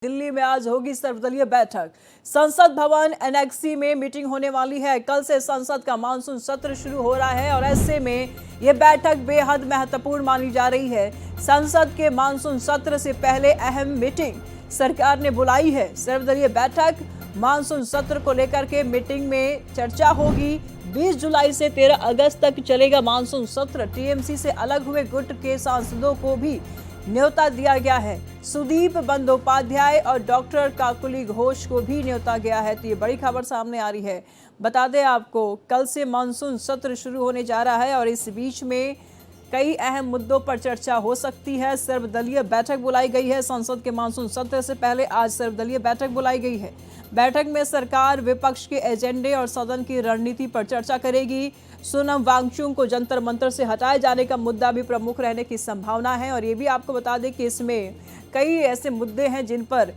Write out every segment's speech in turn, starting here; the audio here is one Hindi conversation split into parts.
दिल्ली में आज होगी सर्वदलीय बैठक। संसद भवन एनेक्सी में मीटिंग होने वाली है। कल से संसद का मानसून सत्र शुरू हो रहा है और ऐसे में यह बैठक बेहद महत्वपूर्ण मानी जा रही है। संसद के मानसून सत्र से पहले अहम मीटिंग सरकार ने बुलाई है। सर्वदलीय बैठक मानसून सत्र को लेकर के मीटिंग में चर्चा होगी। 20 जुलाई से 13 अगस्त तक चलेगा मानसून सत्र। टीएमसी से अलग हुए गुट के सांसदों को भी न्योता दिया गया है। सुदीप बंदोपाध्याय और डॉक्टर काकुली घोष को भी न्योता गया है। तो ये बड़ी खबर सामने आ रही है। बता दें आपको, कल से मानसून सत्र शुरू होने जा रहा है और इस बीच में कई अहम मुद्दों पर चर्चा हो सकती है। सर्वदलीय बैठक बुलाई गई है। संसद के मानसून सत्र से पहले आज सर्वदलीय बैठक बुलाई गई है। बैठक में सरकार विपक्ष के एजेंडे और सदन की रणनीति पर चर्चा करेगी। सोनम वांगचुक को जंतर मंतर से हटाए जाने का मुद्दा भी प्रमुख रहने की संभावना है। और ये भी आपको बता दें कि इसमें कई ऐसे मुद्दे हैं जिन पर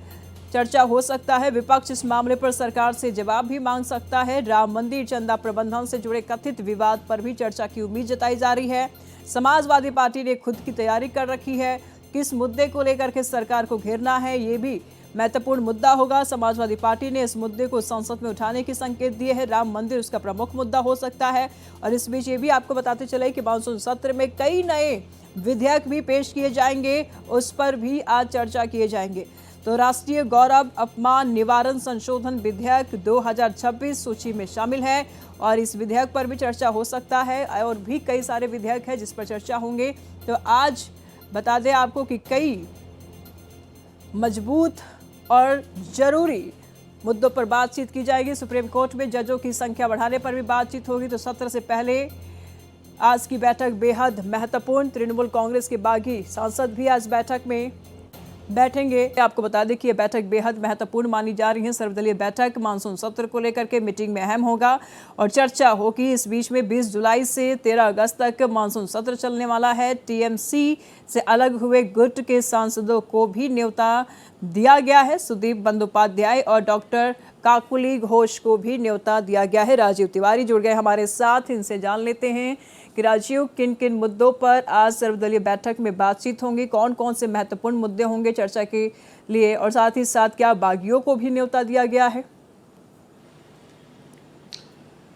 चर्चा हो सकता है। विपक्ष इस मामले पर सरकार से जवाब भी मांग सकता है। राम मंदिर चंदा प्रबंधन से जुड़े कथित विवाद पर भी चर्चा की उम्मीद जताई जा रही है। समाजवादी पार्टी ने खुद की तैयारी कर रखी है। किस मुद्दे को लेकर के सरकार को घेरना है, ये भी महत्वपूर्ण मुद्दा होगा। समाजवादी पार्टी ने इस मुद्दे को संसद में उठाने के संकेत दिए हैं। राम मंदिर उसका प्रमुख मुद्दा हो सकता है। और इस बीच ये भी आपको बताते चले कि मानसून सत्र में कई नए विधेयक भी पेश किए जाएंगे, उस पर भी आज चर्चा किए जाएंगे। तो राष्ट्रीय गौरव अपमान निवारण संशोधन विधेयक 2026 सूची में शामिल है और इस विधेयक पर भी चर्चा हो सकता है। और भी कई सारे विधेयक हैं जिस पर चर्चा होंगे। तो आज बता दें आपको कि कई मजबूत और जरूरी मुद्दों पर बातचीत की जाएगी। सुप्रीम कोर्ट में जजों की संख्या बढ़ाने पर भी बातचीत होगी। तो सत्र से पहले आज की बैठक बेहद महत्वपूर्ण। तृणमूल कांग्रेस के बागी सांसद भी आज बैठक में बैठेंगे। आपको बता दें कि यह बैठक बेहद महत्वपूर्ण मानी जा रही है। सर्वदलीय बैठक मानसून सत्र को लेकर के मीटिंग में अहम होगा और चर्चा होगी। इस बीच में 20 जुलाई से 13 अगस्त तक मानसून सत्र चलने वाला है। टीएमसी से अलग हुए गुट के सांसदों को भी न्योता दिया गया है। सुदीप बंदोपाध्याय और डॉक्टर काकुली घोष को भी न्योता दिया गया है। राजीव तिवारी जुड़ गए हमारे साथ, इनसे जान लेते हैं कि राजीव, किन किन मुद्दों पर आज सर्वदलीय बैठक में बातचीत होंगी, कौन कौन से महत्वपूर्ण मुद्दे होंगे चर्चा के लिए, और साथ ही साथ क्या बागियों को भी न्योता दिया गया है?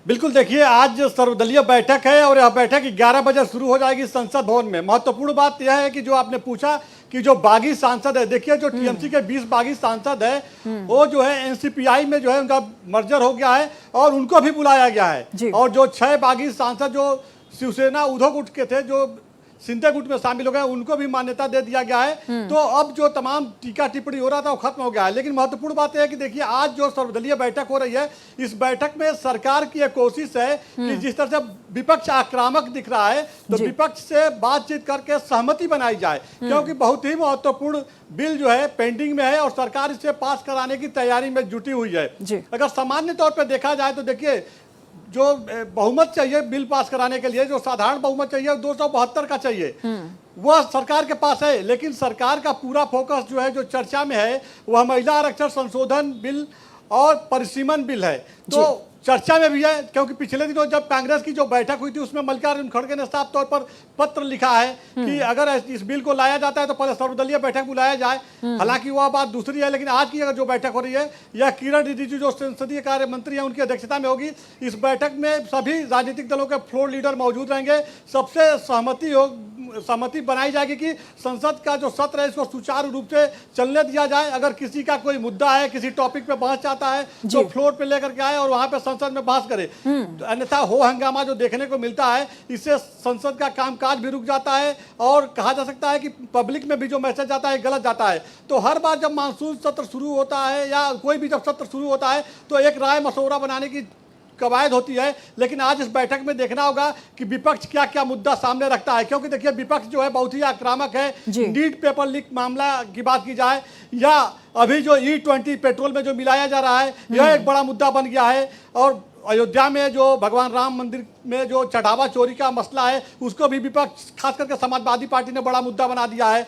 बिल्कुल, देखिए आज सर्वदलीय बैठक है और यह बैठक 11 बजे शुरू हो जाएगी संसद भवन में। महत्वपूर्ण बात यह है कि जो आपने पूछा कि जो बागी सांसद है, देखिए जो टीएमसी के 20 बागी सांसद है वो जो है एनसीपीआई में जो है उनका मर्जर हो गया है और उनको भी बुलाया गया है। और जो 6 बागी सांसद जो शिवसेना उद्धव गुट के थे, जो सिंधे गुट में शामिल हो गए, उनको भी मान्यता दे दिया गया है। तो अब जो तमाम टीका टिप्पणी हो रहा था वो खत्म हो गया है। लेकिन महत्वपूर्ण बात यह है कि देखिए आज जो सर्वदलीय बैठक हो रही है, इस बैठक में सरकार की एक कोशिश है कि जिस तरह से विपक्ष आक्रामक दिख रहा है तो विपक्ष से बातचीत करके सहमति बनाई जाए, क्योंकि बहुत ही महत्वपूर्ण बिल जो है पेंडिंग में है और सरकार इसे पास कराने की तैयारी में जुटी हुई है। अगर सामान्य तौर पर देखा जाए तो देखिए जो बहुमत चाहिए बिल पास कराने के लिए, जो साधारण बहुमत चाहिए 272 का चाहिए, वह सरकार के पास है। लेकिन सरकार का पूरा फोकस जो है, जो चर्चा में है, वह महिला आरक्षण संशोधन बिल और परिसीमन बिल है। तो चर्चा में भी है, क्योंकि पिछले दिनों जब कांग्रेस की जो बैठक हुई थी उसमें मल्लिकार्जुन खड़गे ने साफ तौर पर पत्र लिखा है कि अगर इस बिल को लाया जाता है तो पहले सर्वदलीय बैठक बुलाया जाए। हालांकि वह बात दूसरी है, लेकिन आज की अगर जो बैठक हो रही है यह किरण रिजिजू जो संसदीय कार्य मंत्री हैं उनकी अध्यक्षता में होगी। इस बैठक में सभी राजनीतिक दलों के फ्लोर लीडर मौजूद रहेंगे। सबसे सहमति बनाई जाएगी कि संसद का जो सत्र है इसको सुचारू रूप से चलने दिया जाए। अगर किसी का कोई मुद्दा है, किसी टॉपिक पे बहस चाहता है तो फ्लोर पे लेकर के आए और वहां पे संसद में बहस करे। अन्यथा हो हंगामा जो देखने को मिलता है, इससे संसद का कामकाज भी रुक जाता है और कहा जा सकता है कि पब्लिक में भी जो मैसेज जाता है गलत जाता है। तो हर बार जब मानसून सत्र शुरू होता है या कोई भी जब सत्र शुरू होता है तो एक राय मशवरा बनाने की कवायद होती है। लेकिन आज इस बैठक में देखना होगा कि विपक्ष क्या क्या मुद्दा सामने रखता है, क्योंकि देखिए विपक्ष जो है बहुत ही आक्रामक है। नीट पेपर लीक मामला की बात की जाए या अभी जो E20 पेट्रोल में जो मिलाया जा रहा है, यह एक बड़ा मुद्दा बन गया है। और अयोध्या में जो भगवान राम मंदिर में जो चढ़ावा चोरी का मसला है उसको भी विपक्ष खास करके समाजवादी पार्टी ने बड़ा मुद्दा बना दिया है।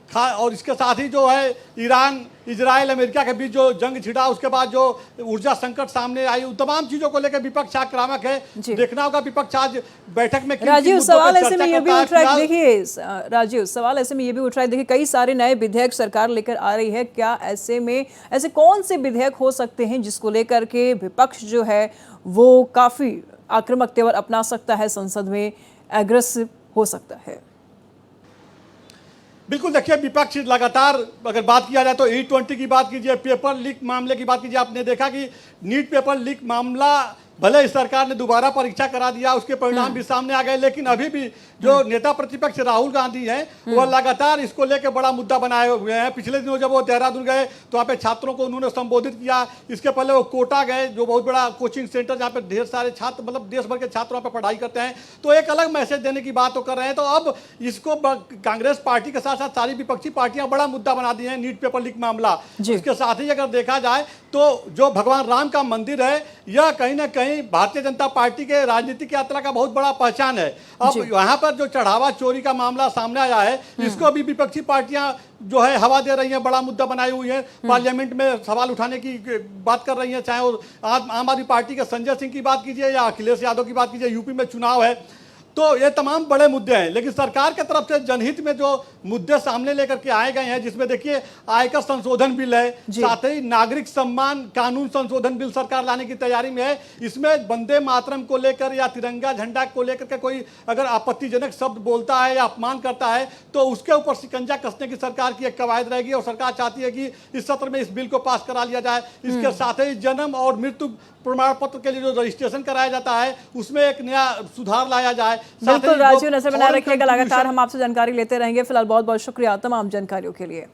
और इसके साथ ही जो है ईरान, इजराइल, अमेरिका के बीच जो जंग छिड़ा, उसके बाद जो ऊर्जा संकट सामने आई, उन तमाम चीजों को लेकर विपक्ष आक्रामक है। देखना होगा विपक्ष आज बैठक में राजीव, सवाल ऐसे में ये भी उठ रहा है, देखिए राजीव, सवाल ऐसे में ये भी उठ रहा है, देखिए कई सारे नए विधेयक सरकार लेकर आ रही है, क्या ऐसे में ऐसे कौन से विधेयक हो सकते हैं जिसको लेकर के विपक्ष जो है वो काफी आक्रामक तेवर अपना सकता है, संसद में एग्रेसिव हो सकता है? बिल्कुल, देखिए विपक्ष लगातार अगर बात किया जाए तो E20 की बात कीजिए, पेपर लीक मामले की बात कीजिए, आपने देखा कि नीट पेपर लीक मामला भले ही सरकार ने दोबारा परीक्षा करा दिया, उसके परिणाम भी सामने आ गए, लेकिन अभी भी जो नेता प्रतिपक्ष राहुल गांधी हैं वो लगातार इसको लेकर बड़ा मुद्दा बनाए हुए हैं। पिछले दिनों जब वो देहरादून गए तो वहाँ पे छात्रों को उन्होंने संबोधित किया। इसके पहले वो कोटा गए, जो बहुत बड़ा कोचिंग सेंटर जहाँ पे ढेर सारे छात्र, मतलब देश भर के छात्र वहाँ पे पढ़ाई करते हैं, तो एक अलग मैसेज देने की बात तो कर रहे हैं। तो अब इसको कांग्रेस पार्टी के साथ साथ सारी विपक्षी पार्टियां बड़ा मुद्दा बना दी है, नीट पेपर लीक मामला। इसके साथ ही अगर देखा जाए तो जो भगवान राम का मंदिर है, यह कहीं ना कहीं भारतीय जनता पार्टी के राजनीतिक यात्रा का बहुत बड़ा पहचान है। अब यहाँ पर जो चढ़ावा चोरी का मामला सामने आया है, इसको भी विपक्षी पार्टियां जो है हवा दे रही हैं, बड़ा मुद्दा बनाई हुई है, पार्लियामेंट में सवाल उठाने की बात कर रही हैं। चाहे वो आम आदमी पार्टी के संजय सिंह की बात कीजिए या अखिलेश यादव की बात कीजिए, यूपी में चुनाव है, तो ये तमाम बड़े मुद्दे हैं। लेकिन सरकार की तरफ से जनहित में जो मुद्दे सामने लेकर के आए गए हैं, जिसमें देखिए आयकर संशोधन बिल है, साथ ही नागरिक सम्मान कानून संशोधन बिल सरकार लाने की तैयारी में है। इसमें वंदे मातरम को लेकर या तिरंगा झंडा को लेकर के कोई अगर आपत्तिजनक शब्द बोलता है या अपमान करता है तो उसके ऊपर शिकंजा कसने की सरकार की एक कवायद रहेगी, और सरकार चाहती है कि इस सत्र में इस बिल को पास करा लिया जाए। इसके साथ ही जन्म और मृत्यु प्रमाण पत्र के लिए जो रजिस्ट्रेशन कराया जाता है उसमें एक नया सुधार लाया जाए। बिल्कुल राजीव, नजर बनाए रखिएगा, लगातार हम आपसे जानकारी लेते रहेंगे। फिलहाल बहुत बहुत शुक्रिया तमाम जानकारियों के लिए।